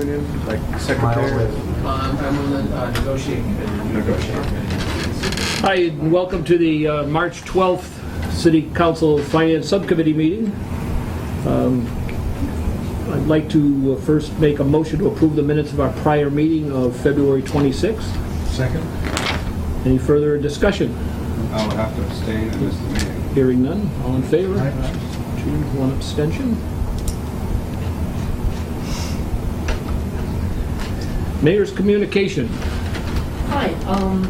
serving in, like secretary? I'm on the negotiating committee. Hi, and welcome to the March 12th City Council Finance Subcommittee meeting. I'd like to first make a motion to approve the minutes of our prior meeting of February 26th. Second. Any further discussion? I'll have to abstain in this meeting. Hearing none. All in favor? Aye. 2, 1 abstention. Mayor's communication. Hi,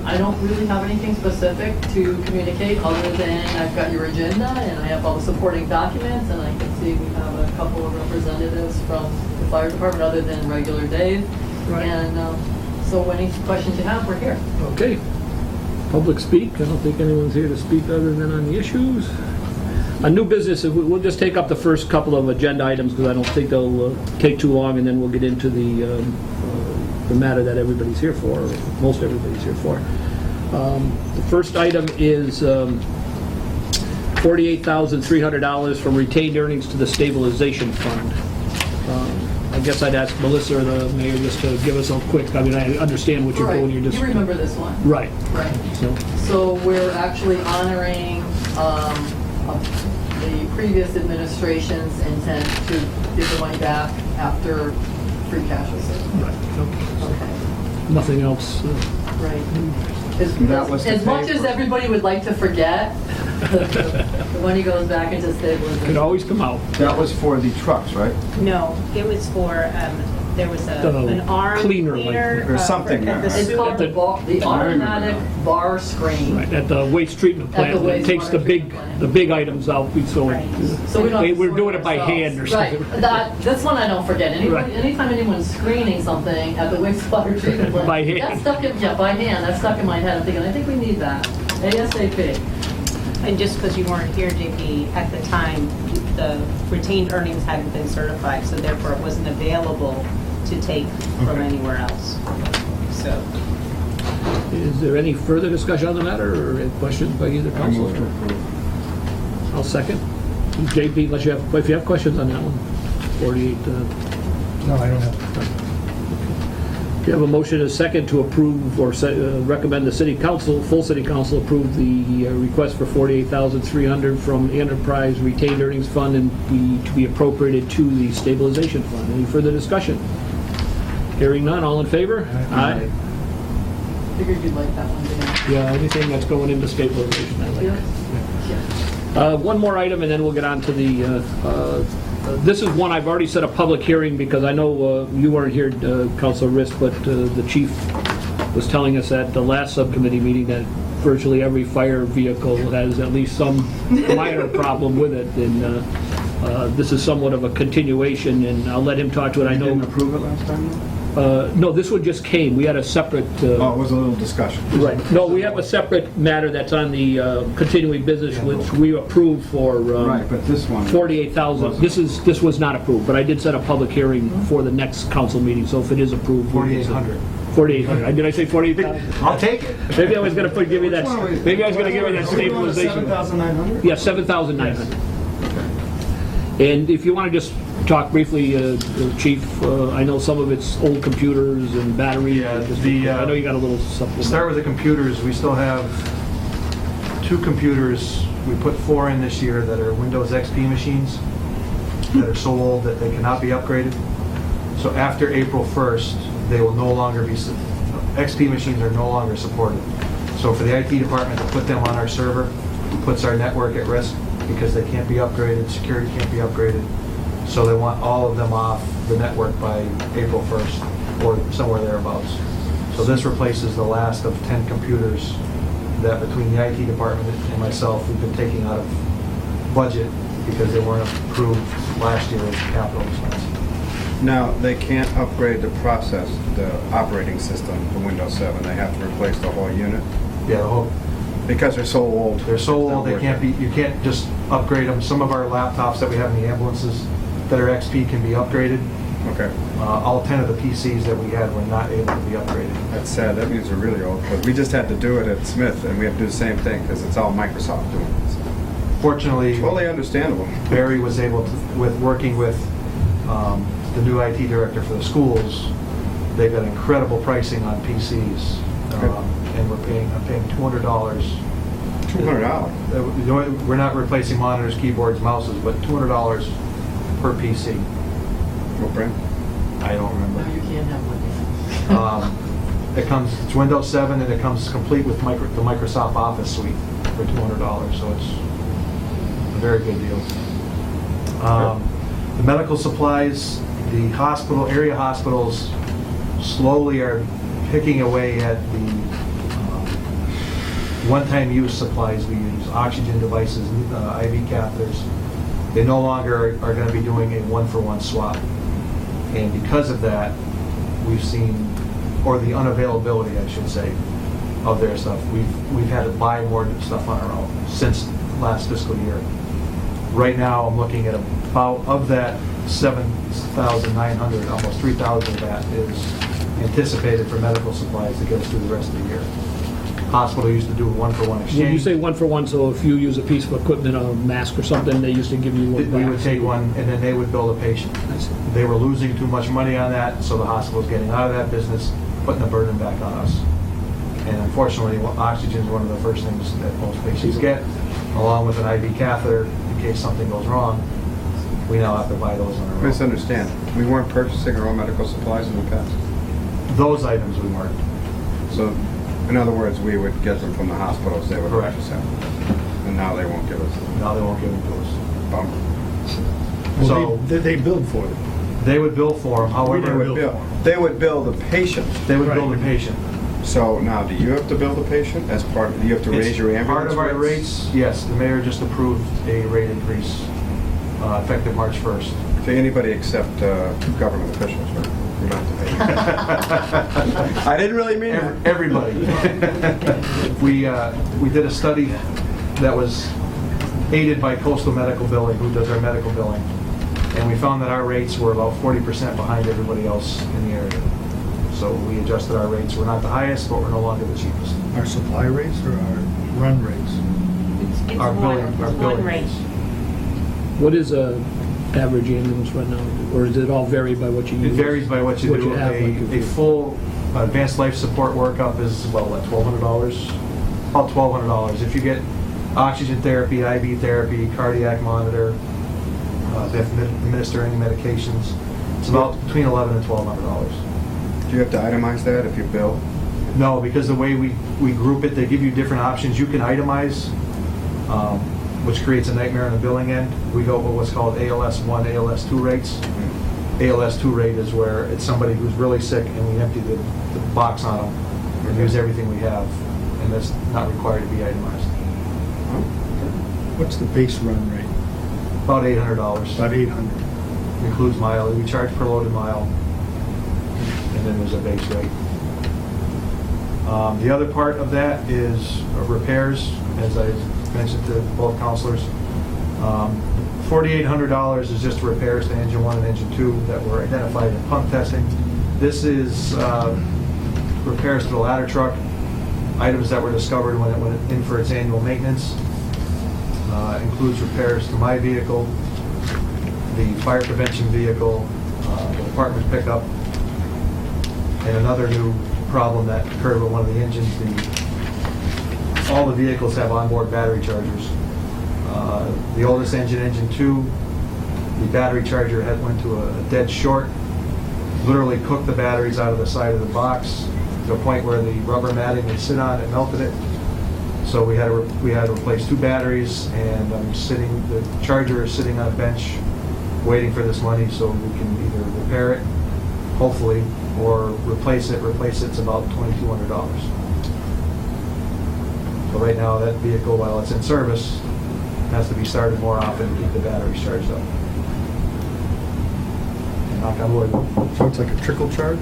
I don't really have anything specific to communicate other than I've got your agenda and I have all the supporting documents, and I can see we have a couple of representatives from the fire department other than regular Dave. Right. And so any questions you have, we're here. Okay. Public speak. I don't think anyone's here to speak other than on the issues. A new business, we'll just take up the first couple of agenda items because I don't think they'll take too long, and then we'll get into the matter that everybody's here for, or most everybody's here for. The first item is $48,300 from retained earnings to the stabilization fund. I guess I'd ask Melissa or the mayor just to give us a quick, I mean, I understand what you're Right. doing. You're just... You remember this one? Right. Right. So we're actually honoring the previous administration's intent to give the money back after free cash was saved. Right. Okay. Nothing else. Right. That was to As pay much as for- everybody would like to forget, the money goes back into Could stabilization. always come out. That was for the trucks, right? No, it was for, there was an arm Cleaner, cleaner. like- There's something at the there. It's sewer- called the automatic bar screen. Right, at the waste treatment At plant, the it takes the wastewater big, treatment plant. the big items out, so Right. So we don't have to we're sort doing it by ourselves. hand or something. Right. This one I don't forget. Right. Anytime anyone's screening something at the wastewater treatment plant, By hand. that's stuck in, yeah, by hand, that's stuck in my head. I'm thinking, I think we need that. ASAP. And just because you weren't here, JP, at the time, the retained earnings hadn't been certified, so therefore it wasn't available to take from anywhere else. So, Is there any further discussion on the matter, or any questions by either I council? move to approve. I'll second. JP, unless you have, if you have questions on that one, 48. No, I don't have. You have a motion and a second to approve or recommend the city council, full city council approve the request for $48,300 from Enterprise Retained Earnings Fund and to be appropriated to the stabilization fund. Any further discussion? Hearing none, all in favor? Aye. Figured you'd like that one, didn't Yeah, anything that's going into stabilization, I you? like. Yeah. One more item, and then we'll get on to the, this is one I've already set a public hearing because I know you weren't here, Councilor Rist, but the chief was telling us at the last subcommittee meeting that virtually every fire vehicle has at least some minor problem with it, and this is somewhat of a continuation, and I'll let him talk to it. I You didn't know. approve it last time, though? No, this one just came. We had a separate. Oh, it was a little discussion. Right. No, we have a separate matter that's on the continuing business, which we approved for Right, but this one... 48,000. This was not approved, but I did set a public hearing for the next council meeting, so if it is approved... 4,800. 4,800. Did I say 48,000? I'll take it. Maybe I was going to give you that... Which one are we- Maybe I was going to give you that Are we going to stabilization. 7,900? Yeah, 7,900. And if you want to just talk briefly, Chief, I know some of it's old computers and batteries. Yeah, I know you got a little supplement. Start with the computers. We still have 2 computers. We put 4 in this year that are Windows XP machines that are so old that they cannot be upgraded. So after April 1st, they will no longer be, XP machines are no longer supported. So for the IT department to put them on our server puts our network at risk because they can't be upgraded, security can't be upgraded. So they want all of them off the network by April 1st or somewhere thereabouts. So this replaces the last of 10 computers that between the IT department and myself, we've been taking out of budget because they weren't approved last year as capital expense. Now, they can't upgrade the process, the operating system, the Windows 7. They have to replace the whole unit Yeah, the whole, because they're so old. they're so It's not old, they worth can't it. be, you can't just upgrade them. Some of our laptops that we have in the ambulances that are XP can be upgraded. Okay, All 10 of the PCs that we had were not able to be upgraded. that's sad. That means they're really old. But we just had to do it at Smith, and we have to do the same thing because it's all Microsoft doing it. So, Fortunately, totally understandable. Barry was able to, with working with the new IT director for the schools, they've got incredible pricing on PCs. And I'm paying $200. $200? We're not replacing monitors, keyboards, mouses, but $200 per PC. What brand? I don't No, remember. you can't have one. It's Windows 7 and it comes complete with the Microsoft Office suite for $200, so it's a very good deal. The medical supplies, the area hospitals slowly are picking away at the one-time use supplies we use, oxygen devices, IV catheters. They no longer are going to be doing a one-for-one swap. And because of that, we've seen, or the unavailability, I should say, of their stuff, we've had to buy more stuff on our own since last fiscal year. Right now, I'm looking at about, of that 7,900, almost 3,000 of that is anticipated for medical supplies to get us through the rest of the year. Hospital used to do a one-for-one exchange. When you say one for one, so if you use a piece of equipment, a mask or something, they used to give you one back? We would take one, and then they would bill the patient. I see. They were losing too much money on that, so the hospital's getting out of that business, putting the burden back on us. And unfortunately, oxygen is one of the first things that most patients get, along with an IV catheter, in case something goes wrong. We now have to buy those on our own. Misunderstand. We weren't purchasing our own medical supplies in the past. Those items we weren't. So, in other words, we would get them from the hospitals, they would Correct. purchase them. And now they won't give us them. Now they won't give them to us. Bummer. So They billed for it. they would bill for them, They however, would bill the patient. they would bill the patient. So now, do you have to bill the patient as part, do you have to raise your ambulance Part of our rates, yes, the mayor just approved a rate increase effective March 1st. To anybody except government officials, right? You're not to pay. I didn't really mean that. Everybody. We did a study that was aided by Coastal Medical Billing, who does our medical billing, and we found that our rates were about 40% behind everybody else in the area. So we adjusted our rates. We're not the highest, but we're no longer the cheapest. Our supply rates or our run rates? It's Our one billing rate. rates. What is a average ambulance right now? Or does it all vary by what you It use? varies by what you do. have, like, if A you- full advanced life support workup is, well, what, $1,200? About $1,200. If you get oxygen therapy, IV therapy, cardiac monitor, administering medications, it's about between $1,100 and $1,200. Do you have to itemize that if you bill? No, because the way we group it, they give you different options. You can itemize, which creates a nightmare on the billing end. We go with what's called ALS1, ALS2 rates. ALS2 rate is where it's somebody who's really sick and we empty the box on them and use everything we have, and that's not required to be itemized. What's the base run rate? About $800. About 800. Includes mileage. We charge per loaded mile, and then there's a base rate. The other part of that is repairs, as I mentioned to both counselors. $4,800 is just repairs to engine 1 and engine 2 that were identified in pump testing. This is repairs to the ladder truck, items that were discovered when it went in for its annual maintenance. Includes repairs to my vehicle, the fire prevention vehicle, the department pickup, and another new problem that occurred with one of the engines. All the vehicles have onboard battery chargers. The oldest engine, engine 2, the battery charger went to a dead short, literally cooked the batteries out of the side of the box to a point where the rubber matting they sit on, it melted it. So we had to replace 2 batteries, and the charger is sitting on a bench waiting for this money so we can either repair it, hopefully, or replace it. Replace it's about $2,200. So right now that vehicle, while it's in service, has to be started more often to keep the batteries charged up. Knock on wood. So it's like a trickle charge?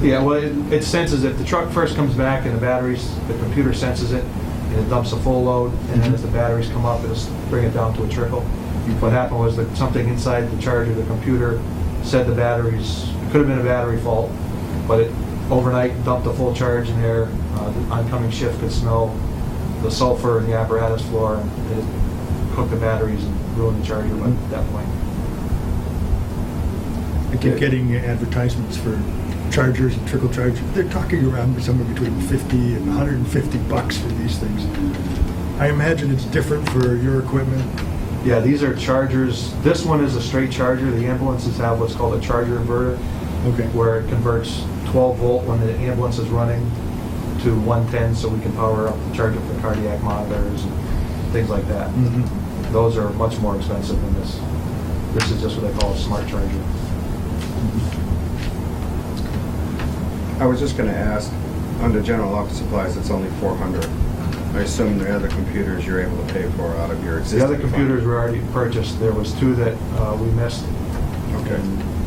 Yeah, well, it senses it. The truck first comes back and the computer senses it, and it dumps a full load, and then as the batteries come up, it'll bring it down to a trickle. What happened was that something inside the charger, the computer, said the batteries, it could have been a battery fault, but it overnight dumped a full charge in there. The oncoming shift could smell the sulfur in the apparatus floor, and it cooked the batteries and ruined the charger at that point. I keep getting advertisements for chargers and trickle chargers. They're talking around somewhere between 50 and 150 bucks for these things. I imagine it's different for your equipment. Yeah, these are chargers. This one is a straight charger. The ambulances have what's called a charger inverter, Okay. where it converts 12 volt when the ambulance is running to 110, so we can power up, charge up the cardiac monitors and things like that. Mhm. Those are much more expensive than this. This is just what they call a smart charger. I was just gonna ask, under general office supplies, it's only 400. I assume the other computers you're able to pay for out of your existing The other fund. computers were already purchased. There was two that we missed. Okay,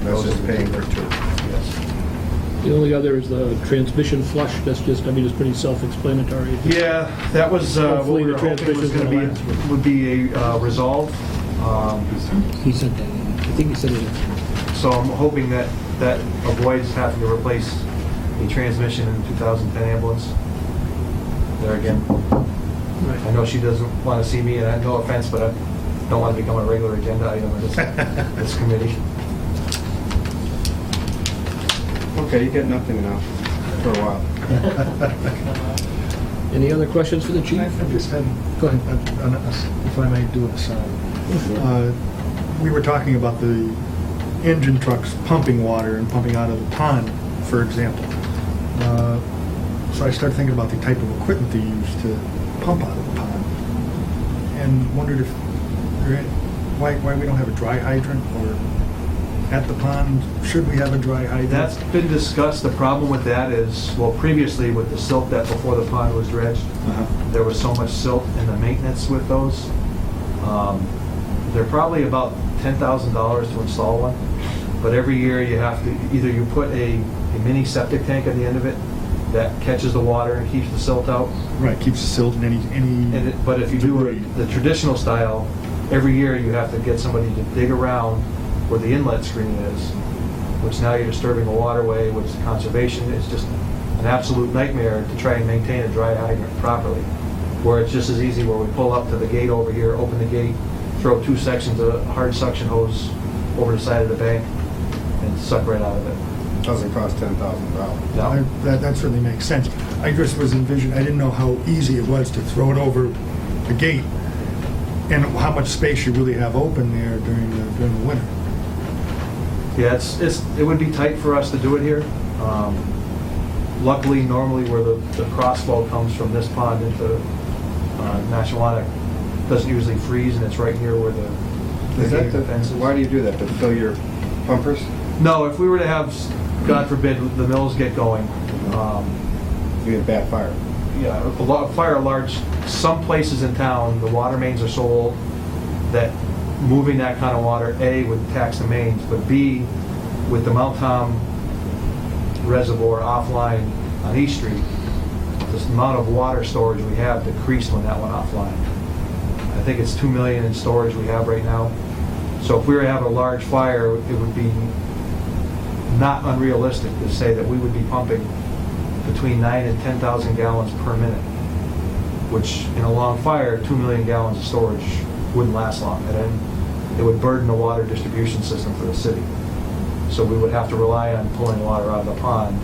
that's just paying for two. Yes. The only other is the transmission flush. That's just, I mean, it's pretty self-explanatory. Yeah, that was what Hopefully we the were hoping was transmission's going gonna to last. be, would be a resolve. He sent that in. I think he sent it in. So I'm hoping that that avoids having to replace a transmission in the 2010 ambulance. There again, I know she doesn't want to see me, and I have no offense, but I don't want to become a regular agenda item in this committee. Okay, you get nothing now for a while. Any other questions for the chief? I just had, Go ahead. if I may do an aside. We were talking about the engine trucks pumping water and pumping out of the pond, for example. So I started thinking about the type of equipment they use to pump out of the pond, and wondered if why we don't have a dry hydrant, or at the pond, should we have a dry hydrant? That's been discussed. The problem with that is, well, previously with the silt that before the pond was dredged, there was so much silt in the maintenance with those. They're probably about $10,000 to install one, but every year you have to, either you put a mini septic tank at the end of it that catches the water and keeps the silt out. Right, keeps the silt and any But if you do debris. it the traditional style, every year you have to get somebody to dig around where the inlet screen is, which now you're disturbing a waterway, which conservation is just an absolute nightmare to try and maintain a dry hydrant properly. Where it's just as easy where we pull up to the gate over here, open the gate, throw 2 sections of hard suction hose over the side of the bank and suck right out of it. Doesn't cost $10,000. Now, That certainly makes sense. I just was envisioning, I didn't know how easy it was to throw it over the gate, and how much space you really have open there during the winter. yeah, it would be tight for us to do it here. Luckily, normally where the crossflow comes from this pond into Massachusetts doesn't usually freeze, and it's right near where the Is that fence is. why do you do that, to fill your pumpers? No, if we were to have, God forbid, the mills get going, You get bad fire. yeah, fire large, some places in town, the water mains are so old that moving that kind of water, A, would tax the mains, but B, with the Mount Tom reservoir offline on East Street, the amount of water storage we have decreased when that went offline. I think it's 2 million in storage we have right now. So if we were to have a large fire, it would be not unrealistic to say that we would be pumping between 9 and 10,000 gallons per minute, which in a long fire, 2 million gallons of storage wouldn't last long. And then it would burden the water distribution system for the city. So we would have to rely on pulling water out of the pond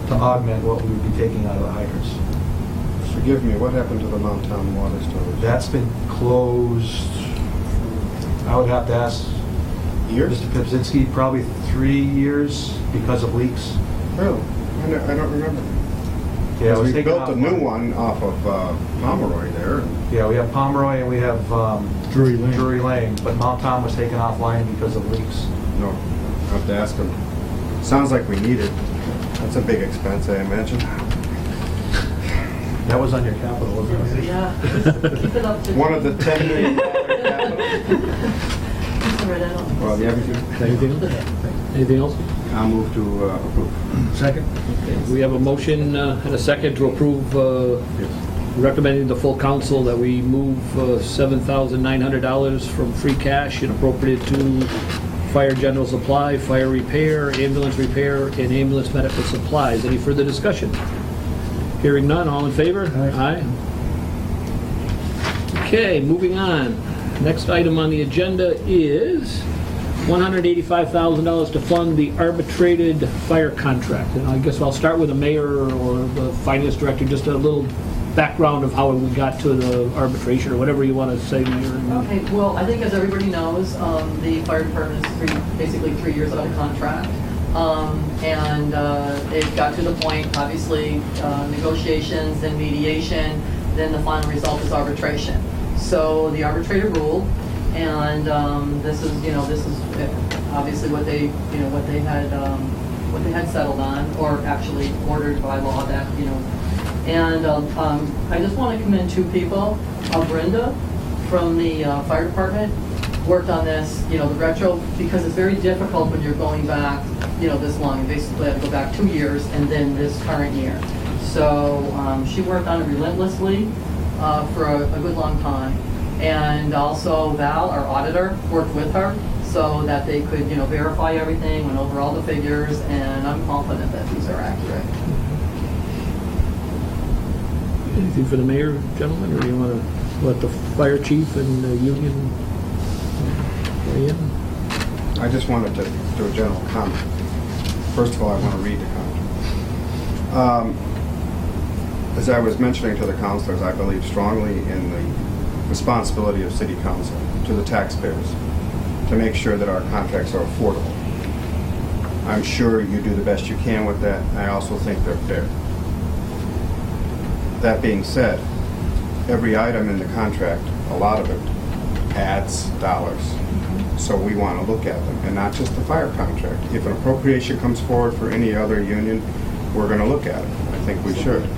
to augment what we would be taking out of the hydrants. Forgive me, what happened to the Mount Town water storage? That's been closed, I would have to ask Years? Mr. Pipzinski, probably 3 years because of leaks. Really? I don't remember. Yeah, it was We taken built a new one off of Pomeroy there. Yeah, we have Pomeroy and we have Drury Lane. Drury Lane, but Mount Tom was taken offline because of leaks. No, I have to ask him. Sounds like we need it. That's a big expense, I imagine. That was on your capital, wasn't it? Yeah, keep it up to. One of the $10 million capital. That's all right, I don't. Well, yeah, Anything else? Anything else? I'll move to approve. Second? Okay, we have a motion and a second to approve, recommending the full council that we move $7,900 from free cash and appropriate to fire general supply, fire repair, ambulance repair, and ambulance medical supplies. Any further discussion? Hearing none, all in favor? Aye. Okay, moving on. Next item on the agenda is $185,000 to fund the arbitrated fire contract. And I guess I'll start with the mayor or the finance director, just a little background of how we got to the arbitration, or whatever you want to say, Mayor. Okay, well, I think as everybody knows, the fire department is basically 3 years out of contract. And it got to the point, obviously, negotiations and mediation, then the final result is arbitration. So the arbitrator ruled, and this is obviously what they had settled on, or actually ordered by law that, And I just want to commend two people. Brenda from the fire department worked on this, the retro, because it's very difficult when you're going back, this long. You basically have to go back 2 years and then this current year. So she worked on it relentlessly for a good long time. And also Val, our auditor, worked with her so that they could, verify everything, went over all the figures, and I'm confident that these are accurate. Anything for the mayor, gentlemen, or do you want to let the fire chief and the union weigh in? I just wanted to do a general comment. First of all, I want to read the comment. As I was mentioning to the councilors, I believe strongly in the responsibility of city council to the taxpayers to make sure that our contracts are affordable. I'm sure you do the best you can with that. I also think they're fair. That being said, every item in the contract, a lot of it adds dollars. So we want to look at them, and not just the fire contract. If an appropriation comes forward for any other union, we're going to look at it. I think we should.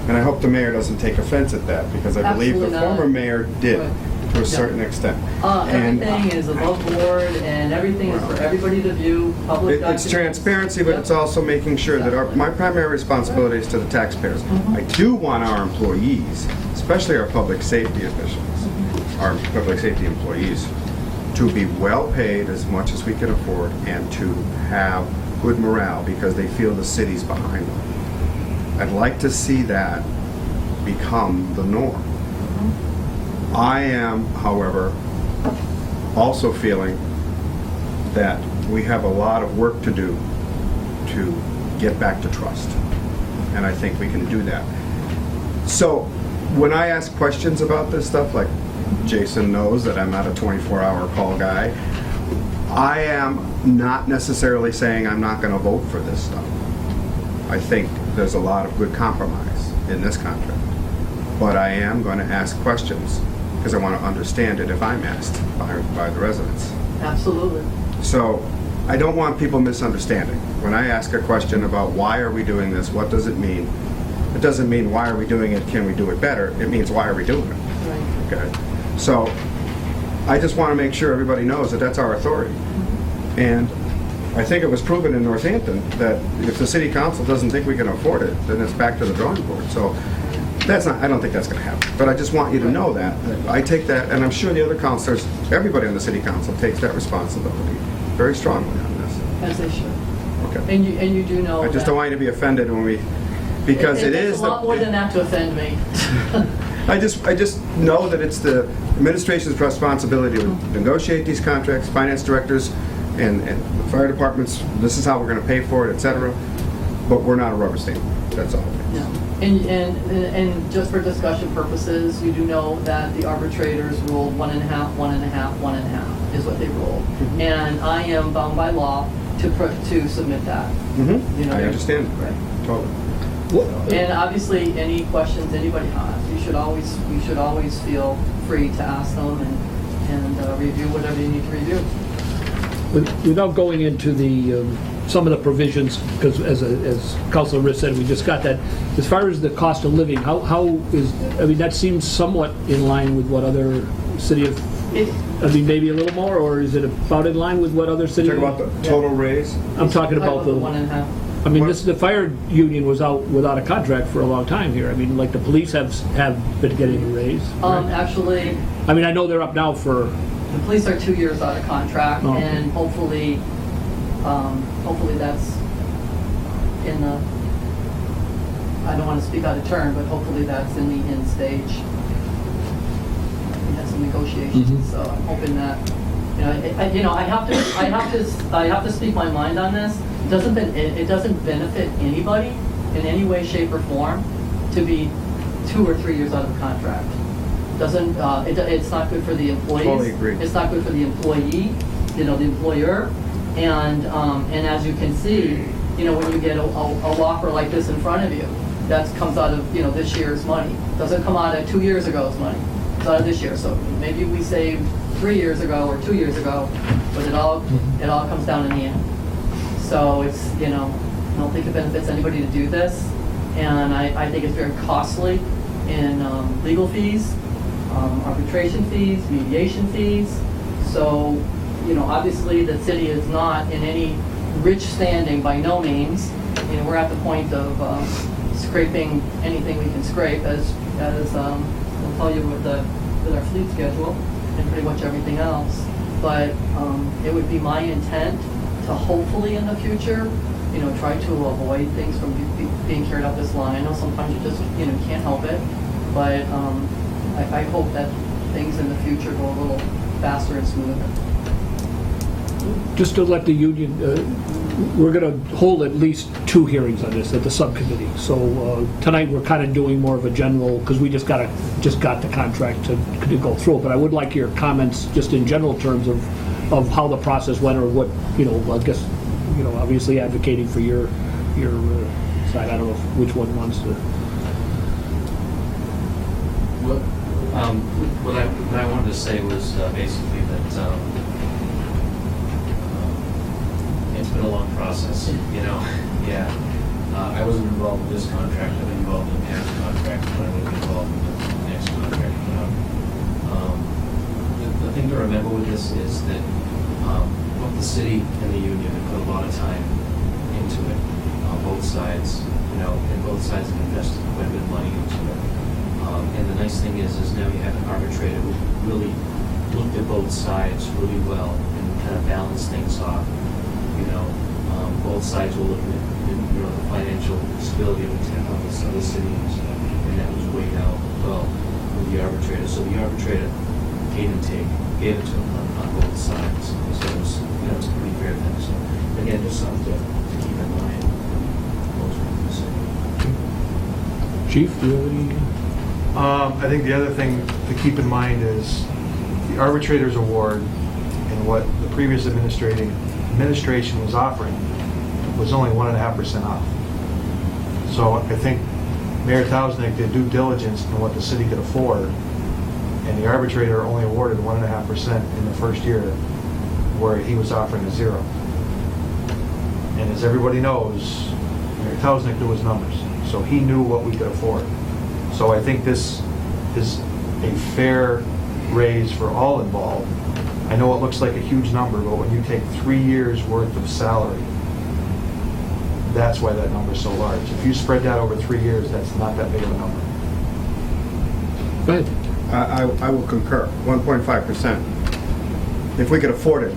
And I hope the mayor doesn't take offense at that, because I believe the Absolutely not. former mayor did, Right. to a certain extent. Everything is above board, and everything is for everybody to view, public documents. It's transparency, but it's also making sure that my primary responsibility is to the taxpayers. I do want our employees, especially our public safety officials, our public safety employees, to be well paid as much as we can afford and to have good morale because they feel the city's behind them. I'd like to see that become the norm. I am, however, also feeling that we have a lot of work to do to get back to trust. And I think we can do that. So when I ask questions about this stuff, like Jason knows that I'm not a 24-hour call guy, I am not necessarily saying I'm not going to vote for this stuff. I think there's a lot of good compromise in this contract. But I am going to ask questions because I want to understand it if I'm asked by the residents. Absolutely. So I don't want people misunderstanding. When I ask a question about why are we doing this, what does it mean? It doesn't mean why are we doing it, can we do it better? It means why are we doing it? Right. Okay. So I just want to make sure everybody knows that that's our authority. And I think it was proven in Northampton that if the city council doesn't think we can afford it, then it's back to the drawing board. So I don't think that's going to happen. But I just want you to know that. I take that, and I'm sure the other councilors, everybody on the city council takes that responsibility very strongly on this. As they should. Okay. And you do know I just that- don't want you to be offended when we, because it is It's a lot more than that to offend me. I just know that it's the administration's responsibility to negotiate these contracts, finance directors and the fire departments, this is how we're going to pay for it, et cetera. But we're not a rubber stamp, that's all. No. And just for discussion purposes, you do know that the arbitrators ruled 1.5, 1.5, 1.5 is what they ruled. And I am bound by law to submit that. You know, I understand. Right. Totally. And obviously, any questions anybody has, you should always feel free to ask them and review whatever you need to review. Without going into the some of the provisions, because as Councilor Riss said, we just got that. As far as the cost of living, how is, I mean, that seems somewhat in line with what other city of, I mean, maybe a little more, or is it about in line with what other city? Talk about the total raise? I'm talking about the 1.5. I mean, the fire union was out without a contract for a long time here. I mean, like the police have been getting a raise. Right? Actually, I mean, I know they're up now for. the police are 2 years out of contract, Oh, okay. and hopefully that's in the, I don't want to speak out of turn, but hopefully that's in the end stage. We had some negotiations, Mhm. so I'm hoping that I have to speak my mind on this. It doesn't benefit anybody in any way, shape, or form to be 2 or 3 years out of contract. It's not good for the employees. Totally agree. It's not good for the employee, the employer. And as you can see, when you get a whopper like this in front of you, that comes out of, this year's money. Doesn't come out of 2 years ago's money. It's out of this year. So maybe we saved 3 years ago or 2 years ago, but it all comes down in the end. So it's, I don't think it benefits anybody to do this. And I think it's very costly in legal fees, arbitration fees, mediation fees. So, obviously the city is not in any rich standing by no means. We're at the point of scraping anything we can scrape, as I'll tell you with our fleet schedule and pretty much everything else. But it would be my intent to hopefully in the future, try to avoid things from being carried up this line. I know sometimes you just, can't help it, but I hope that things in the future go a little faster and smoother. Just to let the union, we're going to hold at least 2 hearings on this at the subcommittee. So tonight we're kind of doing more of a general, because we just got the contract to go through. But I would like your comments just in general terms of how the process went, or what, I guess, obviously advocating for your side. I don't know which one wants to. What I wanted to say was basically that it's been a long process, Yeah, I wasn't involved with this contract. I've been involved in past contracts, but I will be involved with the next contract. The thing to remember with this is that both the city and the union have put a lot of time into it on both sides, and both sides have invested quite a bit of money into it. And the nice thing is now you have an arbitrator who really looked at both sides really well and kind of balanced things off. Both sides were looking at the financial stability of the city, and that was weighed out well with the arbitrator. So the arbitrator gave it to him on both sides. So it was, it's a pretty fair thing. So again, just something to keep in mind. Chief, do you have any? I think the other thing to keep in mind is the arbitrator's award and what the previous administration was offering was only 1.5% off. So I think Mayor Tausnig did due diligence in what the city could afford, and the arbitrator only awarded 1.5% in the first year, where he was offering a 0. And as everybody knows, Mayor Tausnig knew his numbers, so he knew what we could afford. So I think this is a fair raise for all involved. I know it looks like a huge number, but when you take 3 years' worth of salary, that's why that number is so large. If you spread that over 3 years, that's not that big of a number. Go ahead. I will concur. 1.5%. If we could afford it,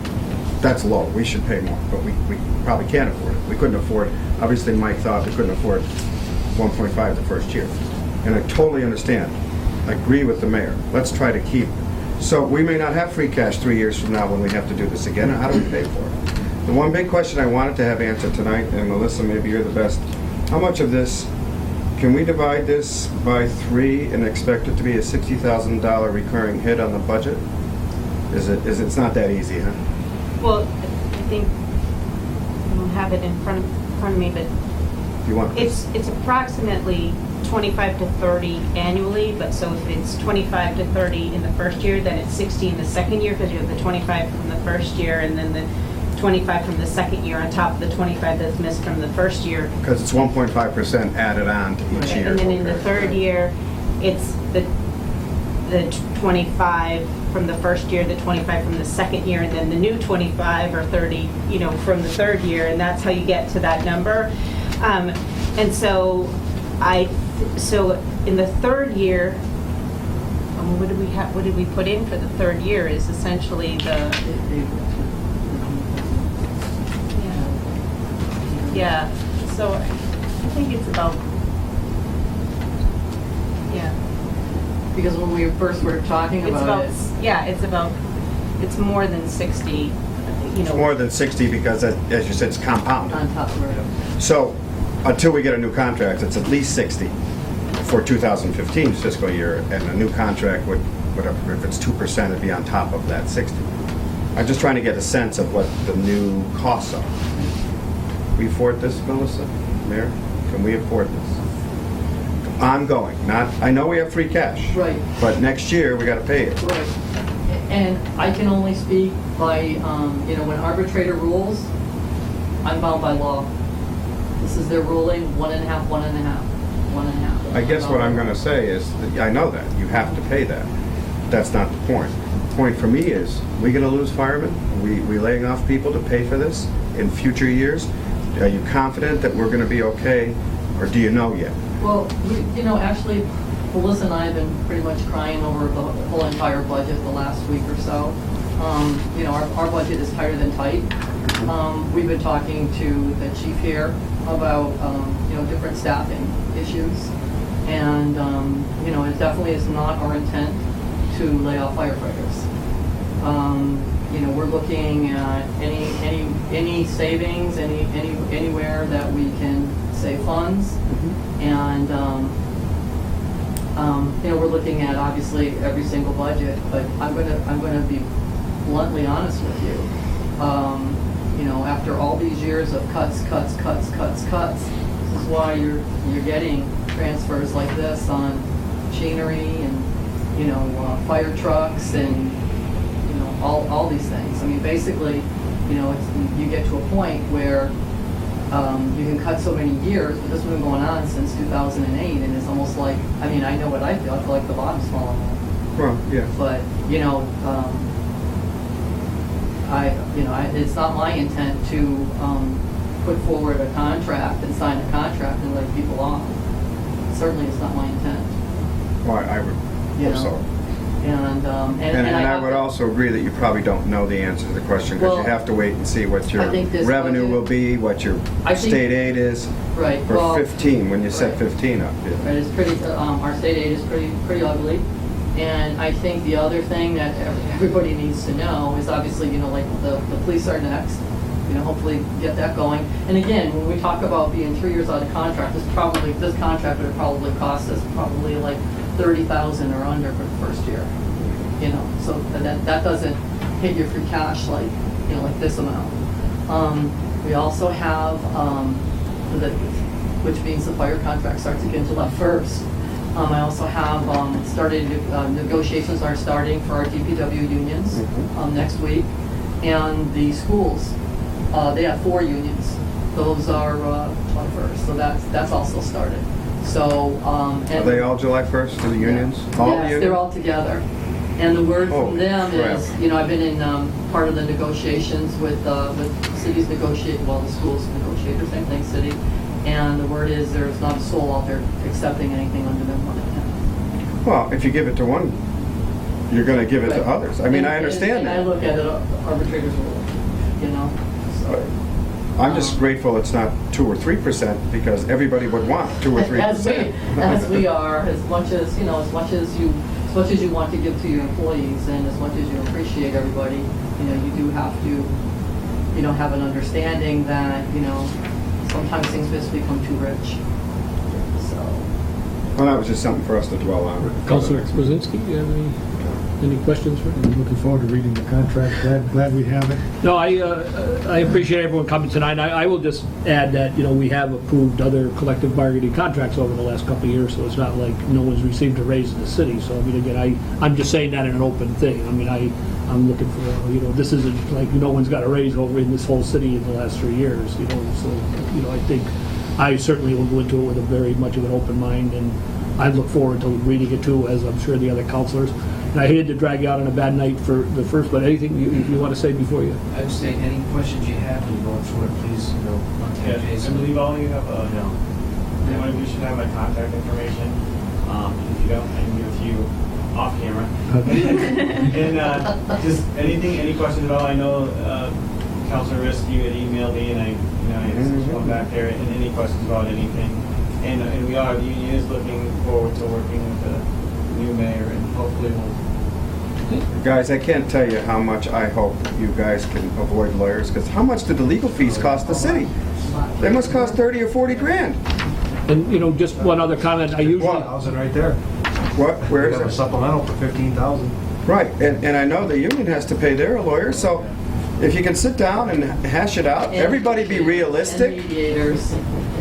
that's low. We should pay more, but we probably can't afford it. We couldn't afford. Obviously, Mike thought we couldn't afford 1.5 the first year, and I totally understand. I agree with the mayor. Let's try to keep. So we may not have free cash 3 years from now when we have to do this again. How do we pay for it? The one big question I wanted to have answered tonight, and Melissa, maybe you're the best. How much of this? Can we divide this by 3 and expect it to be a $60,000 recurring hit on the budget? It's not that easy, huh? Well, I think, I don't have it in front of me, but If you want. it's approximately 25 to 30 annually, but so if it's 25 to 30 in the first year, then it's 60 in the second year, because you have the 25 from the first year and then the 25 from the second year on top of the 25 that's missed from the first year. Because it's 1.5% added on to each year. And then in the third year, it's the 25 from the first year, the 25 from the second year, and then the new 25 or 30, from the third year, and that's how you get to that number. And so in the third year, what did we put in for the third year is essentially yeah. So I think it's about, Because when we first were talking it's about about, it, it's about It's more than 60, you It's know. more than 60 because, as you said, it's compounded. On top of it. So until we get a new contract, it's at least 60 for 2015 fiscal year, and a new contract would, whatever, if it's 2%, it'd be on top of that 60. I'm just trying to get a sense of what the new costs are. We afford this, Melissa? Mayor? Can we afford this? Ongoing, not, I know we have free cash. Right. But next year, we gotta pay it. Right. And I can only speak by, when arbitrator rules, I'm bound by law. This is their ruling, 1.5, 1.5, 1.5. I guess what I'm gonna say is, that I know that, you have to pay that. That's not the point. The point for me is, we gonna lose firemen? We laying off people to pay for this in future years? Are you confident that we're gonna be okay, or do you know yet? Well, actually, Melissa and I have been pretty much crying over the whole entire budget the last week or so. Our budget is tighter than tight. We've been talking to the chief here about, different staffing issues. And, it definitely is not our intent to lay off firefighters. We're looking at any savings, anywhere that we can save funds. And, we're looking at obviously every single budget, but I'm gonna be bluntly honest with you. After all these years of cuts, this is why you're getting transfers like this on machinery and, fire trucks and, all these things. I mean, basically, you get to a point where you can cut so many years, but this has been going on since 2008, and it's almost like, I know what I feel like the bottom's falling out. Well, yeah. But, it's not my intent to put forward a contract and sign a contract and lay people off. Certainly, it's not my intent. Well, I would You hope know, so. And I would also agree that you probably don't know the answer to the question, because you Well, have to wait and see what your I think this revenue budget- will be, what your I think- state aid is Right. for well, 15, when you set right. 15 up. Yeah. Right, it's pretty, our state aid is pretty ugly. And I think the other thing that everybody needs to know is obviously, like the police are next. Hopefully get that going. And again, when we talk about being 3 years out of contract, this contract would probably cost us probably like 30,000 or under for the first year. So that doesn't hit your free cash like this amount. We also have, which means the fire contract starts again July 1st. I also have negotiations are starting for our DPW unions next week, and the schools. They have 4 unions. Those are July 1st, so that's also started. So Are they all July 1st, the unions? All the yes, unions? they're all together. And the word from Holy them crap. is, I've been in part of the negotiations with cities the schools negotiators, same thing, city. And the word is there's not a soul out there accepting anything under them 1.5. Well, if you give it to one, you're going to give it to Right. others. I mean, I understand and that. I look at it, arbitrator's rule, so. I'm just grateful it's not 2 or 3%, because everybody would want 2 or 3%. As we are, as much as you want to give to your employees, and as much as you appreciate everybody, you do have to, have an understanding that, sometimes things just become too rich. So. Well, that was just something for us to dwell on. Councilor Kwasinski, do you have any questions for him? I'm looking forward to reading the contract. Glad we have it. No, I appreciate everyone coming tonight. I will just add that, we have approved other collective bargaining contracts over the last couple of years, so it's not like no one's received a raise in the city. So, again, I'm just saying that in an open thing. I'm looking for, this isn't like no one's got a raise over in this whole city in the last 3 years, so, I think I certainly will go into it with a very much of an open mind, and I look forward to reading it too, as I'm sure the other councilors. And I hated to drag you out on a bad night for the first, but anything you want to say before you? I would say any questions you have when you're going through it, please, contact Yeah, I Jason. believe all of you have, you should have my contact information. If you don't, I can give it to you off camera. And just any questions at all, I know Councilor Risk, you had emailed me, and I just went back there, and any questions about anything. And the union is looking forward to working with the new mayor, and hopefully we'll Guys, I can't tell you how much I hope you guys can avoid lawyers, because how much do the legal fees cost the city? They must cost 30 or 40 grand. And, just one other comment, I usually, $15,000 right there. What, where We is have a it? supplemental for $15,000. Right, and I know the union has to pay their lawyer, so if you can sit down and hash it out, everybody be And realistic, mediators.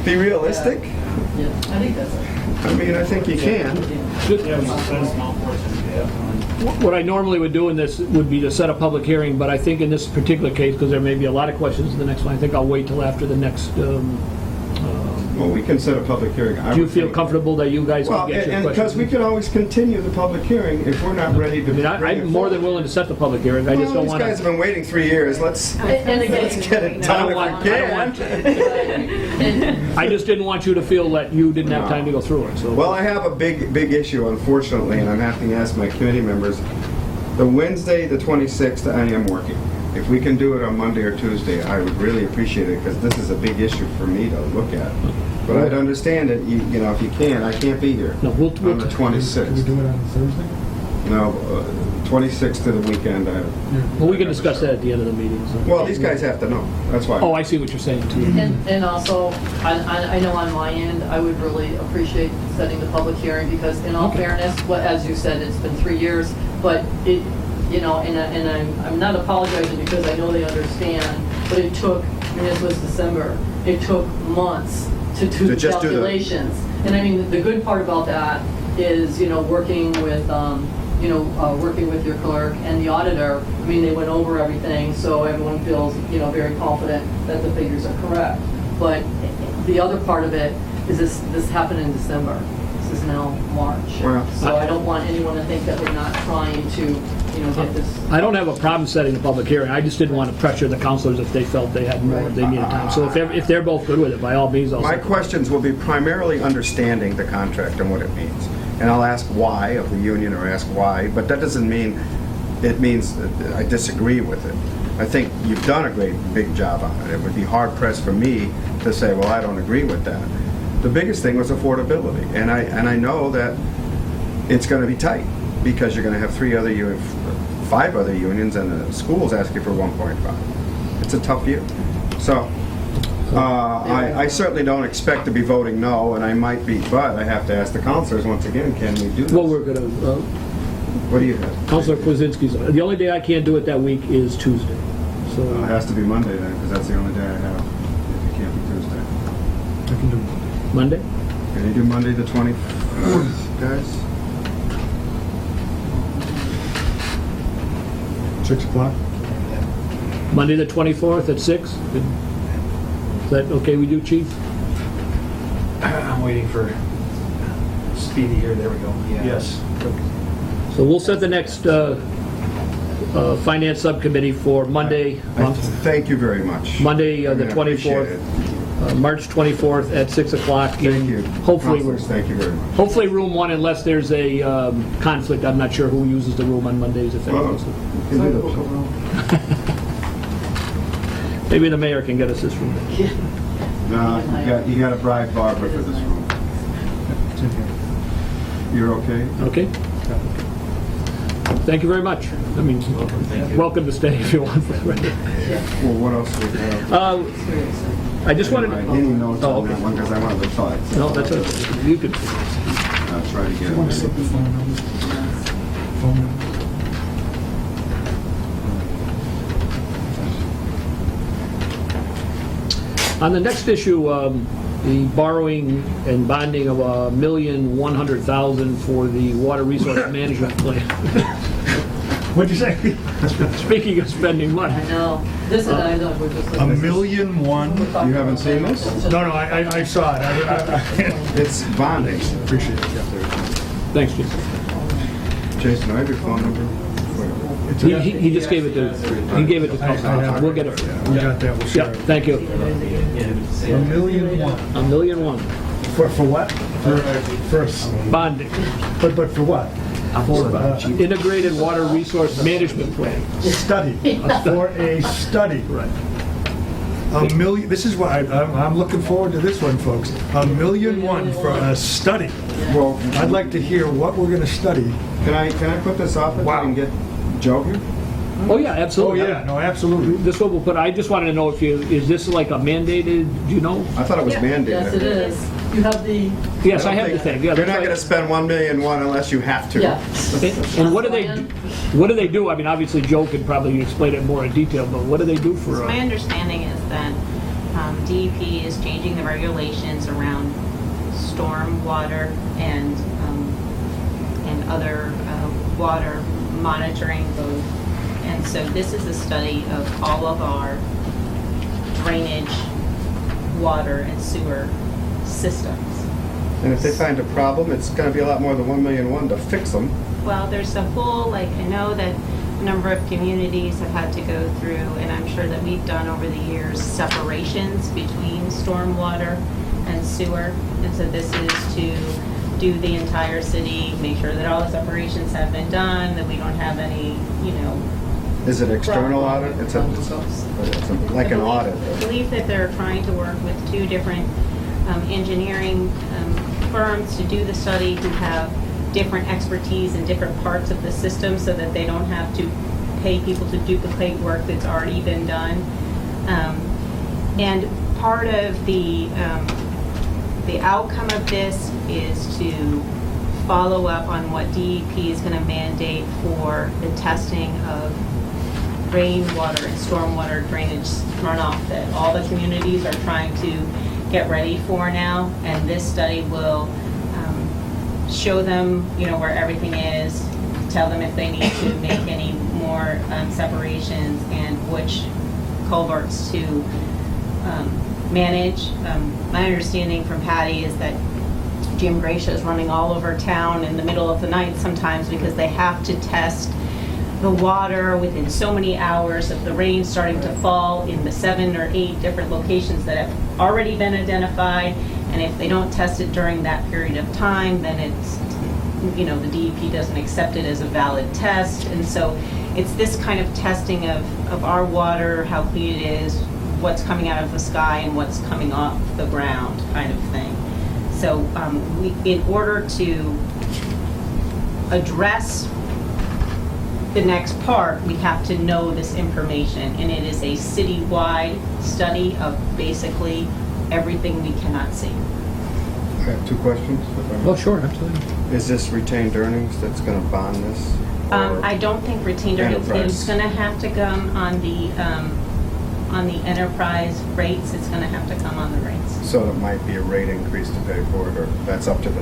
be realistic. Yeah, I think that's it. I mean, I think you can. Yeah, we spend a small portion, yeah. what I normally would do in this would be to set a public hearing, but I think in this particular case, because there may be a lot of questions in the next one, I think I'll wait till after the next, Well, we can set a public hearing. I do you would feel think. comfortable that you guys Well, can get your and questions? because we can always continue the public hearing if we're not ready to I mean, bring it I'm more than forward. willing to set the public hearing, I just Well, don't these want guys to... have been waiting 3 years, let's And again, get it done if we can. And- I just didn't want you to feel that you didn't have time to go through it, so... Well, I have a big issue, unfortunately, and I'm having to ask my committee members. The Wednesday, the 26th, I am working. If we can do it on Monday or Tuesday, I would really appreciate it, because this is a big issue for me to look at. But I'd understand it, you know, if you can, I can't be here No, we'll- on the Can we 26th. do it on Thursday? No, 26th to the weekend. Well, we can discuss that at the end of the meeting, so... Well, these guys have to know, that's why. Oh, I see what you're saying, too. And also, I know on my end, I would really appreciate setting the public hearing, because in all Okay. fairness, as you said, it's been 3 years, but it, and I'm not apologizing because I know they understand, but it took, this was December, it took months to do To the just do the- calculations. And I mean, the good part about that is, working with, working with your clerk and the auditor. I mean, they went over everything, so everyone feels, very confident that the figures are correct. But the other part of it is this happened in December. This is now March. Well, So I don't want anyone to think that we're not trying to, get this. I don't have a problem setting a public hearing, I just didn't want to pressure the counselors if they felt they had more, they needed time. So if they're both good with it, by all means, I'll... My questions will be primarily understanding the contract and what it means. And I'll ask why of the union, or ask why, but that doesn't mean it means that I disagree with it. I think you've done a great, big job on it. It would be hard pressed for me to say, well, I don't agree with that. The biggest thing was affordability, and I know that it's going to be tight, because you're going to have 5 other unions, and the school's asking for 1.5. It's a tough year. So I certainly don't expect to be voting no, and I might be, but I have to ask the counselors once again, can we do this? Well, we're going to... What do you have? Counselor Kwasinski's, the only day I can't do it that week is Tuesday. It So, has to be Monday then, because that's the only day I have. If it can't be Tuesday. I can do it. Monday? Can you do Monday the 24th, guys? 6 o'clock? Monday the 24th at 6? Is that okay with you, Chief? I'm waiting for Speedy here, there we go. Yeah. Yes. So we'll set the next Finance Subcommittee for Monday, Thank you very much. Monday I the mean, I appreciate 24th, it. March 24th at 6 o'clock. Thank you. Hopefully, Counselors, thank you very much. hopefully room 1, unless there's a conflict. I'm not sure who uses the room on Mondays, if Well, anyone. you can do that. Maybe the mayor can get us this room. No, you got to bribe Barbara for this room. It's in here. You're okay? Okay? Thank you very much. I mean, Thank you. welcome to stay if you want. Well, what else do we have? I just wanted Any to... notes Oh, on that okay. one, because I want to thought. No, that's okay. You could... I'll try to get You want to it. set the phone number? Phone number? On the next issue, the borrowing and bonding of $1,100,000 for the water resource management plan. What'd you say? Speaking of spending money, I know, this and I know, we're just. $1,000,001? You haven't seen this? No, I saw it. It's bonding. Appreciate it, yeah. thanks, Chief. Jason, I have your phone number. He just gave it to, he gave it to Council. We'll get it. We got that, we'll share Yeah, it. thank you. $1,000,001. $1,000,001, For what? For bonding, but for what? integrated water resource management plan. Study, for a study. Right. $1,000,000, this is what, I'm looking forward to this one, folks. $1,000,001 for a study. Well, I'd like to hear what we're gonna study. can I put this off until Wow. we can get Joe here? Oh, yeah, absolutely. Oh, yeah, no, absolutely. This one will put, I just wanted to know if you, is this like a mandated, do you know? I thought it was mandated. Yes, it is. You have the, Yes, I don't have the think- thing, yeah. You're that's not right. gonna spend $1.1 million unless you have to. yeah. And what do they, what do they do? I mean, obviously Joe could probably explain it more in detail, but what do they do for? So my understanding is that DEP is changing the regulations around storm water and other water monitoring both. And so this is a study of all of our drainage, water, and sewer systems. And if they find a problem, it's gonna be a lot more than $1.1 million to fix them. Well, there's a whole, like, I know that a number of communities have had to go through, and I'm sure that we've done over the years, separations between stormwater and sewer. And so this is to do the entire city, make sure that all the separations have been done, that we don't have any, Is it external audit? It's like an audit. I believe that they're trying to work with two different engineering firms to do the study who have different expertise in different parts of the system so that they don't have to pay people to duplicate work that's already been done. And part of the outcome of this is to follow up on what DEP is going to mandate for the testing of rainwater and stormwater drainage runoff that all the communities are trying to get ready for now. And this study will show them, where everything is, tell them if they need to make any more separations and which culverts to manage. My understanding from Patty is that Jim Gracia is running all over town in the middle of the night sometimes because they have to test the water within so many hours of the rain starting to fall in the 7 or 8 different locations that have already been identified. And if they don't test it during that period of time, then it's, the DEP doesn't accept it as a valid test. And so it's this kind of testing of our water, how clean it is, what's coming out of the sky and what's coming off the ground kind of thing. So in order to address the next part, we have to know this information. And it is a citywide study of basically everything we cannot see. I have 2 questions. if I may. Oh, sure, absolutely. Is this retained earnings that's gonna bond this? Or- I don't think retained earnings Enterprise. is going to have to come on the enterprise rates. It's going to have to come on the rates. So it might be a rate increase to pay for it, or that's up to the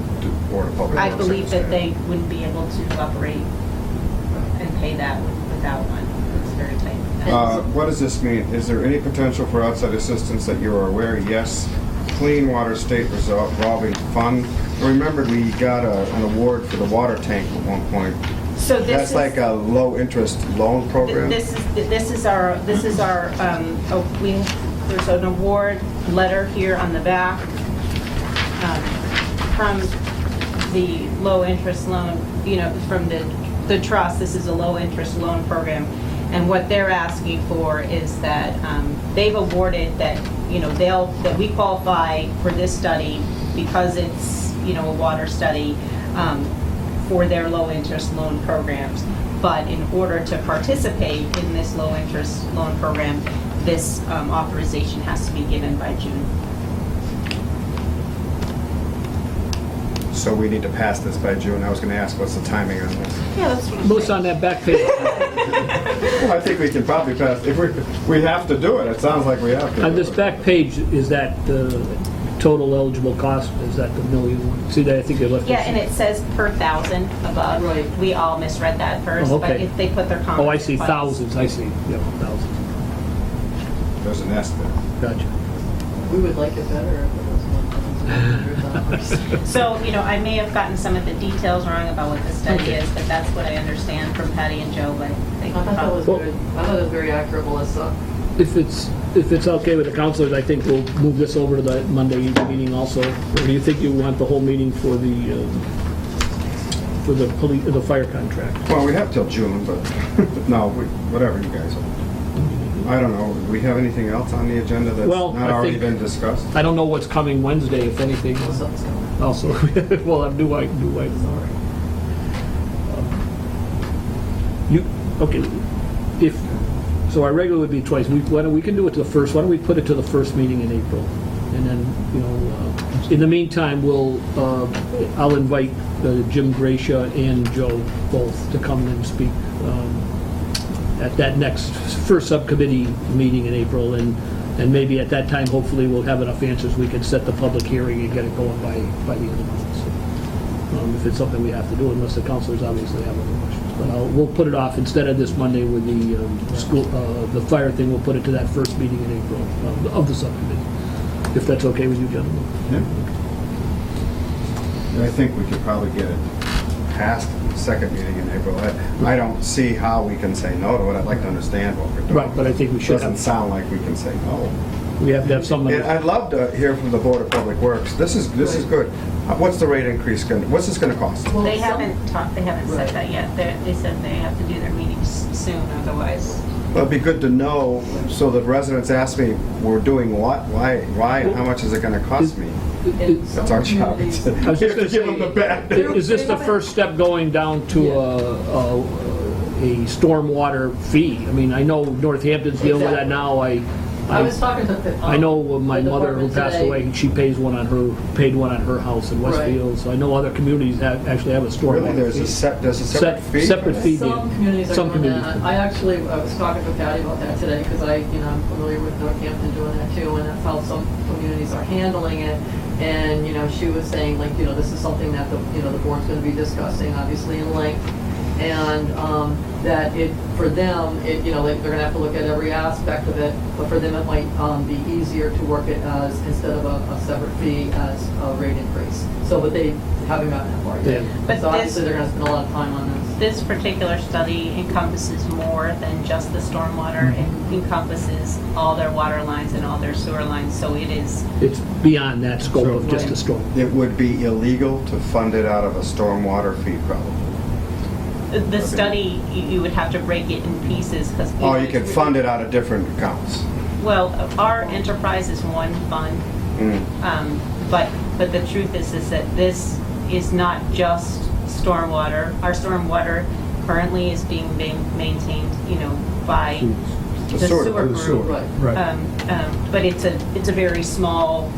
Board of Public Works? I believe that understand. they wouldn't be able to operate and pay that without one. It's very tight. What does this mean? Is there any potential for outside assistance that you are aware? Yes. Clean Water State Revolving Fund. I remember we got an award for the water tank at one point. So this That's is, like a low-interest loan program? this is our there's an award letter here on the back from the low interest loan, from the trust. This is a low interest loan program. And what they're asking for is that they've awarded that, that we qualify for this study because it's, a water study for their low interest loan programs. But in order to participate in this low interest loan program, this authorization has to be given by June. So we need to pass this by June. I was going to ask, what's the timing on this? Yeah, that's what Melissa, on that back page, Well, I think we can probably pass, if we have to do it. It sounds like we have to. on do this it. back page, is that total eligible cost, is that the million? See, that I think they left. Yeah, and it says per thousand above. Right. We all misread that first, Oh, but okay. if they put their comments. Oh, I see, twice. thousands, I see, yeah, thousands, There's an S there. gotcha. We would like it better if it was $1,100. So, I may have gotten some of the details wrong about what the study Okay. is, but that's what I understand from Patty and Joe, but they I thought that was Well- good. I thought it was very accurate, Melissa. If it's okay with the councilors, I think we'll move this over to the Monday evening meeting also. Or do you think you want the whole meeting for the fire contract? Well, we have till June, but no, whatever you guys want. I don't know. Do we have anything else on the agenda that's Well, not I already think- been discussed? I don't know what's coming Wednesday, if anything. Something's coming. Also, well, I'm new white. Okay, so our regular would be twice. We can do it to the first, why don't we put it to the first meeting in April? And then, in the meantime, I'll invite Jim Gracia and Joe both to come and speak at that next first subcommittee meeting in April, and maybe at that time, hopefully, we'll have enough answers, we can set the public hearing and get it going by the end of the month. So, if it's something we have to do, unless the counselors obviously have other questions. But we'll put it off, instead of this Monday with the fire thing, we'll put it to that first meeting in April of the subcommittee, if that's okay with you, gentlemen. I think we could probably get it past the second meeting in April. I don't see how we can say no to it. I'd like to understand what we're doing. Right, but I think we should Doesn't have, sound like we can say no. we have to have someone. And I'd love to hear from the Board of Public Works. This is good. What's the rate increase what's this gonna cost? Well, They some- haven't said that yet. They said they have to do their meetings soon, otherwise. Well, it'd be good to know, so that residents ask me, we're doing what, why, and how much is it gonna cost me? in some That's our job. communities- I was just gonna Give them the bad say, news. is this the first step going down to a stormwater fee? I mean, I know Northampton's dealing with that now. I was talking to. I know my the mother who department passed today. away, she paid one on her house in Westfield. So I know other communities actually have a stormwater Really, there's fee. a separate fee? Separate fee. Some communities are Some doing that. communities. I actually, I was talking to Patty about that today, because I'm familiar with Northampton doing that too, and that's how some communities are handling it. And, she was saying, like, this is something that the board's gonna be discussing, obviously, in length. And, that for them, they're gonna have to look at every aspect of it, but for them, it might, be easier to work it as, instead of a separate fee, as a rate increase. So, but they haven't gotten that far yet. Yeah. But So obviously, they're gonna spend a lot of time on this. This particular study encompasses more than just the stormwater. It encompasses all their water lines and all their sewer lines, so it is, It's beyond that scope of just a storm. It would be illegal to fund it out of a stormwater fee, probably. the study, you would have to break it in pieces, because. Oh, you can fund it out of different accounts. Well, our enterprise is one fund, but the truth is that this is not just stormwater. Our stormwater currently is being maintained, by The the sewer- sewer the group. sewer. Right. Right. But it's a very small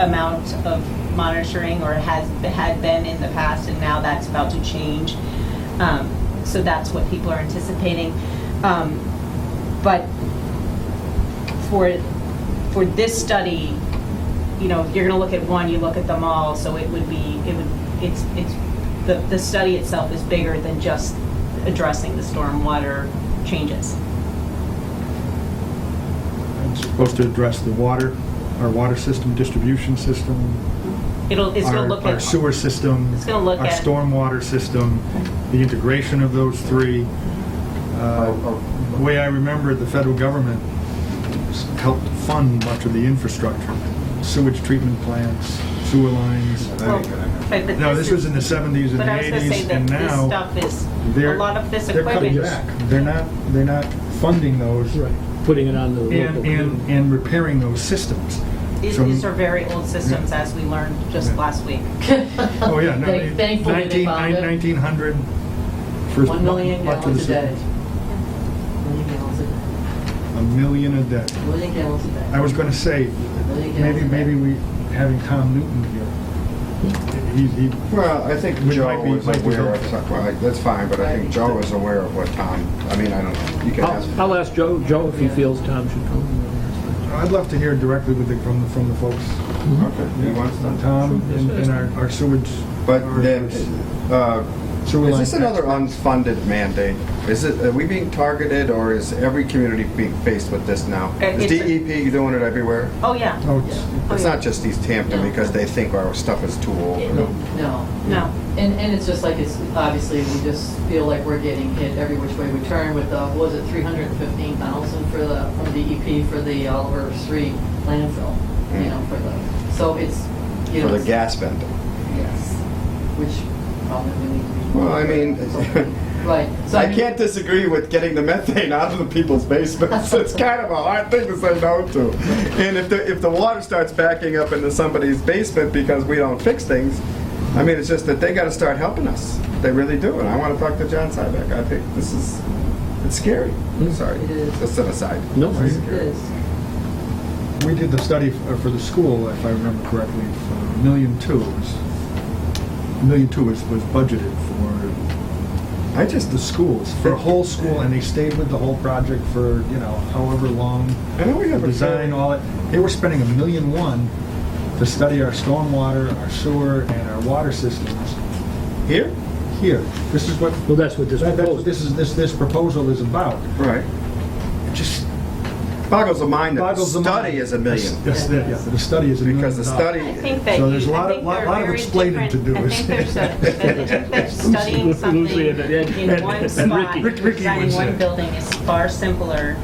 amount of monitoring, or had been in the past, and now that's about to change. So that's what people are anticipating. But for this study, if you're gonna look at one, you look at them all, so the study itself is bigger than just addressing the stormwater changes. It's supposed to address the water, our water system, distribution system, It's gonna our look our at, sewer system, It's gonna look our at- stormwater system, the integration of those three. The way I remember it, the federal government helped fund much of the infrastructure, sewage treatment plants, sewer lines. well, but No, this was in the 70s and But the I was gonna say 80s, that and this now stuff is, they're a lot of this they're cutting equipment. back. They're not funding those Right. Putting it on the local community. and repairing those systems. So- These are very old systems, as we learned just Yeah. last week. Oh, yeah, no, Thankfully, they found it. 1900 for 1 million much of the gallons a day. cities. 1 million gallons a day. A million a day. 1 million gallons a day. I was going to say, 1 million gallons a day. maybe we, having Tom Newton here, he, Well, I think Which Joe might be is aware of, helpful. well, that's fine, but I think Joe is aware of what Tom, I mean, I don't know, you can ask. I'll ask Joe if he feels Tom should come. I'd love to hear directly from the folks. Okay, he wants to. Tom and our sewage. But our- then, sewer is line this another tax. unfunded mandate? Are we being targeted, or is every community being faced with this now? Is It's a- DEP doing it everywhere? Oh, yeah. Oh, it's- It's yeah. not just Easthampton No. because they think our stuff is too old. No. No. And it's just like, it's, obviously, we just feel like we're getting hit every which way we turn with the, what was it, 315,000 from DEP for the Oliver Street landfill, so it's, For the gas vendor. Yes, which probably we need to be. Well, I mean, Right. So I can't disagree with getting the methane out of the people's basements. It's kind of a hard thing to say no to. And if the water starts backing up into somebody's basement because we don't fix things, I mean, it's just that they gotta start helping us. They really do, and I wanna talk to John Sybeck. I think it's scary. Sorry. It is. Just an aside. No, It is. We did the study for the school, if I remember correctly, for $1.2 million. $1.2 million was budgeted for the schools, for a whole school, and they stayed with the whole project for, however long. I know we have The a design, all it. They were spending $1.1 million to study our stormwater, our sewer, and our water systems. Here? Here, this is what, well, that's what this that's what proposal. this proposal is about. Right. It just Boggles the mind that the boggles the mind. study is $1 million. The study is $1 million. Because the study, I think that So there's you- a lot I of- think lot they're of very explaining to different. do. I think they're studying something Lucy and in one and spot, Ricky. designing would one say. building is far simpler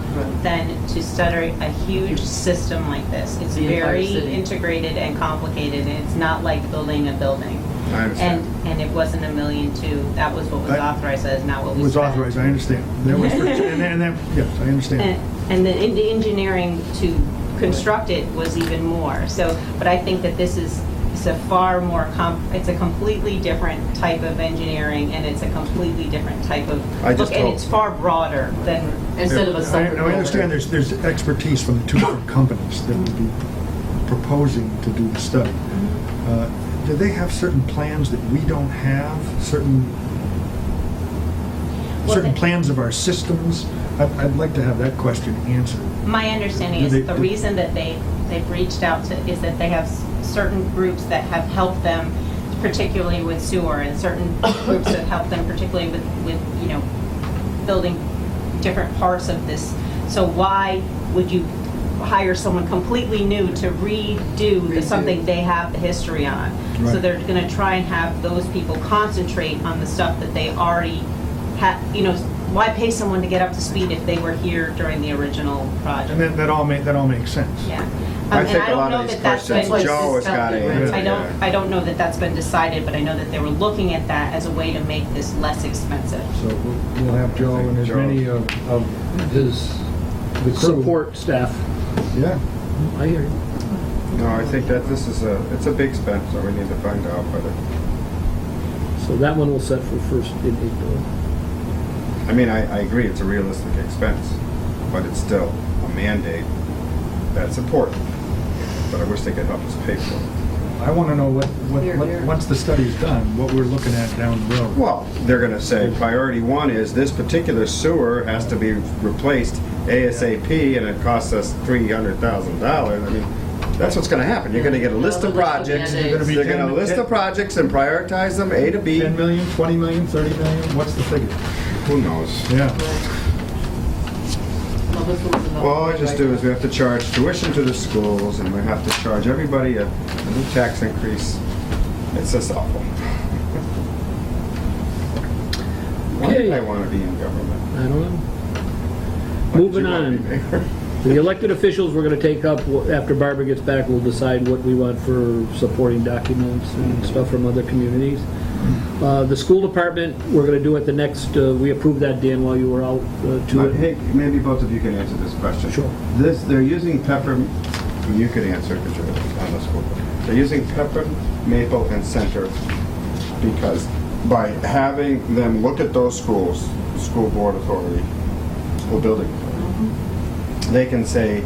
than to study a huge system like this. It's The entire very city. integrated and complicated, and it's not like building a building. I understand. And it wasn't $1.2 million. That was what was authorized, that is not what It we was spent. authorized, I understand. That was for, and that, yes, I understand. And the engineering to construct it was even more. So, but I think that this is a far more, it's a completely different type of engineering, and it's a completely different type of, I just and hope- it's far broader than, Instead of a separate. I understand there's expertise from the two different companies that would be proposing to do the study. Do they have certain plans that we don't have? Certain Well, they- plans of our systems? I'd like to have that question answered. my understanding is the reason that they've reached out to, is that they have certain groups that have helped them, particularly with sewer, and certain groups that help them particularly with building different parts of this. So why would you hire someone completely new to redo something they have the history on? So Right. they're gonna try and have those people concentrate on the stuff that they already had, why pay someone to get up to speed if they were here during the original project? And that all makes sense. Yeah. I And think a don't lot know of these that that's questions been- Joe has got to answer. I don't know that that's been decided, but I know that they were looking at that as a way to make this less expensive. So we'll have Joe and as Joe. many of His the crew. support staff. Yeah. I hear you. No, I think that it's a big spend, so we need to find out whether, So that one will set for first in April. I mean, I agree, it's a realistic expense, but it's still a mandate that's important. But I wish they could help us pay for it. I want to know what, Here, here. once the study's done, what we're looking at down the road. Well, they're gonna say, priority one is this particular sewer has to be replaced ASAP, and it costs us $300,000. I mean, that's what's gonna happen. You're gonna get a list of projects. They're gonna be They're gonna 10 list the projects and prioritize them, A to B. 10 million, 20 million, 30 million, what's the figure? Who knows? Yeah. Well, this one's enough. All I just do is we have to charge tuition to the schools, and we have to charge everybody a new tax increase. It's just awful. Why do I want to be in government? I don't know. Why did Moving you want to on. be mayor? The elected officials we're going to take up, after Barbara gets back, we'll decide what we want for supporting documents and stuff from other communities. The school department, we're going to do at the next, we approved that, Dan, while you were out to it. Hey, maybe both of you can answer this question. Sure. They're using pepper, you could answer because you're on the school board. They're using pepper, maple, and center because by having them look at those schools, school board authority, school building authority, they can say,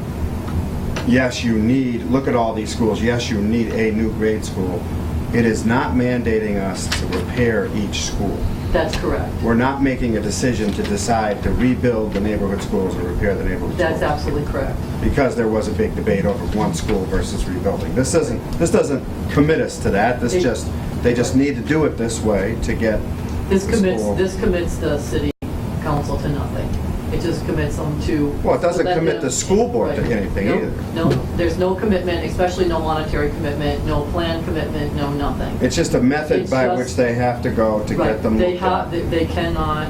yes, you need, look at all these schools, yes, you need a new grade school. It is not mandating us to repair each school. That's correct. We're not making a decision to decide to rebuild the neighborhood schools or repair the neighborhood schools. That's absolutely correct. Because there was a big debate over one school versus rebuilding. This doesn't commit us to that. They just need to do it this way to get This the school. commits the city council to nothing. It just commits them to. Well, it doesn't so that commit the school board to Right. anything No, either. No, there's no commitment, especially no monetary commitment, no plan commitment, no nothing. It's just a method It's by just- which they have to go to Right. get them They looked at. they cannot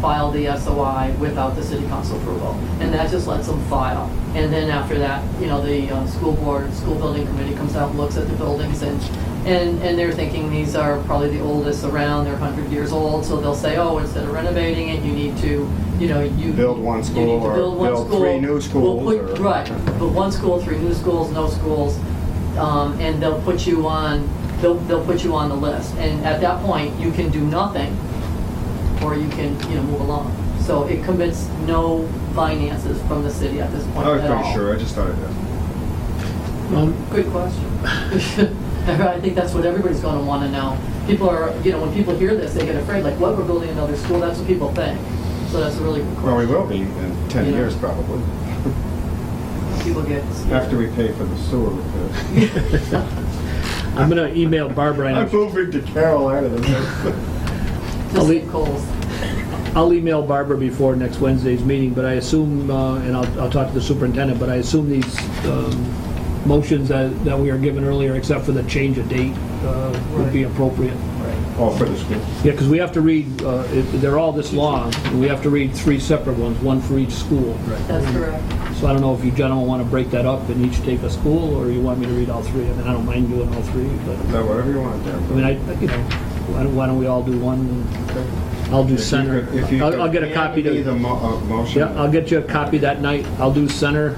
file the SOI without the city council approval, and that just lets them file. And then after that, the school board, school building committee comes out and looks at the buildings, and they're thinking these are probably the oldest around, they're 100 years old, so they'll say, oh, instead of renovating it, you need to, you Build one you school need to or build one build school. 3 new schools We'll put- or- Right, but one school, 3 new schools, no schools, and they'll put you on they'll put you on the list. And at that point, you can do nothing, or you can, move along. So it commits no finances from the city at this point I was at all. pretty sure, I just thought it did. Good question. I think that's what everybody's going to want to know. People are, when people hear this, they get afraid, like, what, we're building another school? That's what people think. So that's a really good question. Well, we will be in 10 years probably, People get scared. after we pay for the sewer repair. I'm going to email Barbara. I'm moving to Carolina. Just like Coles. I'll email Barbara before next Wednesday's meeting, but I assume, and I'll talk to the superintendent, but I assume these motions that we were given earlier, except for the change of date, would be appropriate. Oh, for the school. Yeah, because we have to read, they're all this long, and we have to read 3 separate ones, one for each school. That's correct. So I don't know if you gentlemen want to break that up and each take a school, or you want me to read all 3. I mean, I don't mind doing all 3, but, No, whatever you want, Dan. I mean, why don't we all do one? I'll do center. I'll get a copy Hand me the to, motion. yeah, I'll get you a copy that night. I'll do center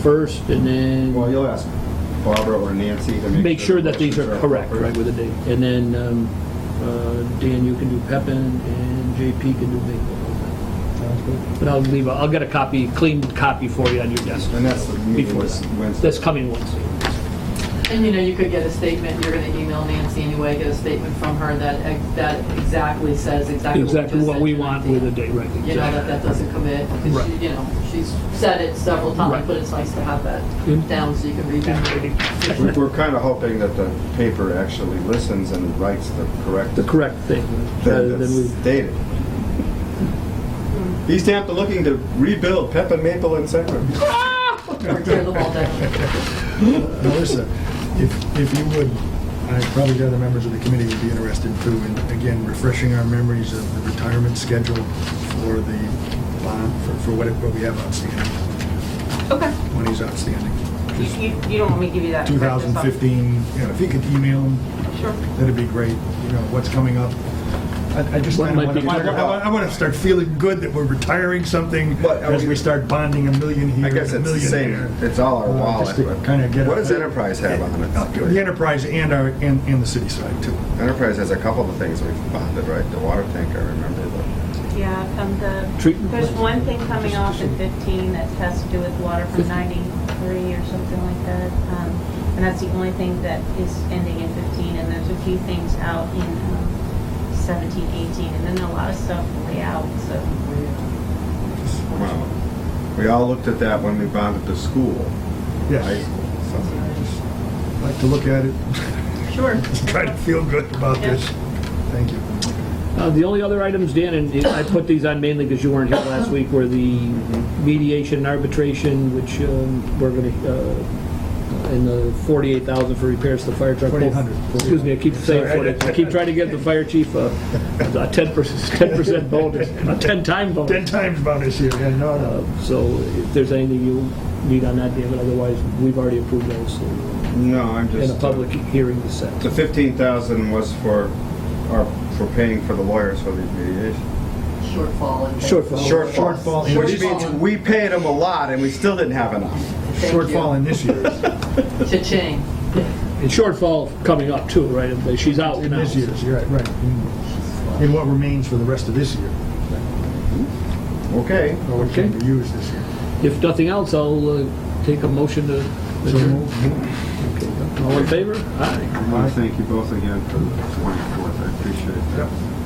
first, and then Well, you'll ask Barbara or Nancy to make sure that the these are motions correct, appropriate. right, with the date. And then, Dan, you can do Pepin, and JP can do Maple. But I'll get a copy, clean copy for you on your desk. And that's the meeting Before this that. Wednesday. That's coming Wednesday. And you could get a statement, you're going to email Nancy anyway, get a statement from her that exactly says exactly What we just want said with the tonight. date, right? You know, that doesn't commit, because Right. she's said it several times, Right. but it's nice to have that Mm. down so you can read that. We're kind of hoping that the paper actually listens and writes the correct The correct thing, rather thing than we. that's stated. Easthampton looking to rebuild Pepin, Maple, and Center. Or tear them all down. Melissa, if you would, probably the other members of the committee would be interested too, in, again, refreshing our memories of the retirement schedule for the bond, for what we have outstanding, Okay. money's outstanding. You don't want me to give you that? 2015, if you could email them, Sure. that'd be great, what's coming up. I just What kind of might be- I want to start feeling good that we're retiring something But, as we start bonding $1 million here I guess and $1 it's the million same, there. it's all our wallet. Just to but kind of get What does Enterprise have on it? The enterprise and the city side too. Enterprise has a couple of things we've bonded, right? The water tank, I remember, but Yeah, Treatment there's plant. one thing coming off in 15 that has to do with water from 93 or something like that. And that's the only thing that is ending in 15, and there's a few things out in 17, 18, and then a lot of stuff way out, so. wow. We all looked at that when we bonded the school. Yes. High school, so. Like to look at it, Sure. just try to feel good about this. Thank you. The only other items, Dan, and I put these on mainly because you weren't here last week, were the mediation and arbitration, which we're going to, and the $48,000 for repairs to the fire truck. 4,800. Excuse me, I keep saying Sorry. 40. I keep trying to give the fire chief a 10% bonus, a 10-time bonus. 10 times bonus here, yeah, no. So if there's anything you need on that, David, otherwise, we've already approved those. So, No, I'm and just. a public hearing is set. The 15,000 was for paying for the lawyers for the mediation. Shortfall. in- Shortfall. Shortfall in Which this- means we paid them a lot and we still didn't have enough. Thank you. Shortfall in this year, Cha-ching. And shortfall coming up too, right? She's out in now. this year's, you're right, in what remains for the rest of this year, Okay. or what can be used this year. If nothing else, I'll take a motion to So adjourn. moved. All in favor? Aye. I want to thank you both again for the 24th. I appreciate that. Yep.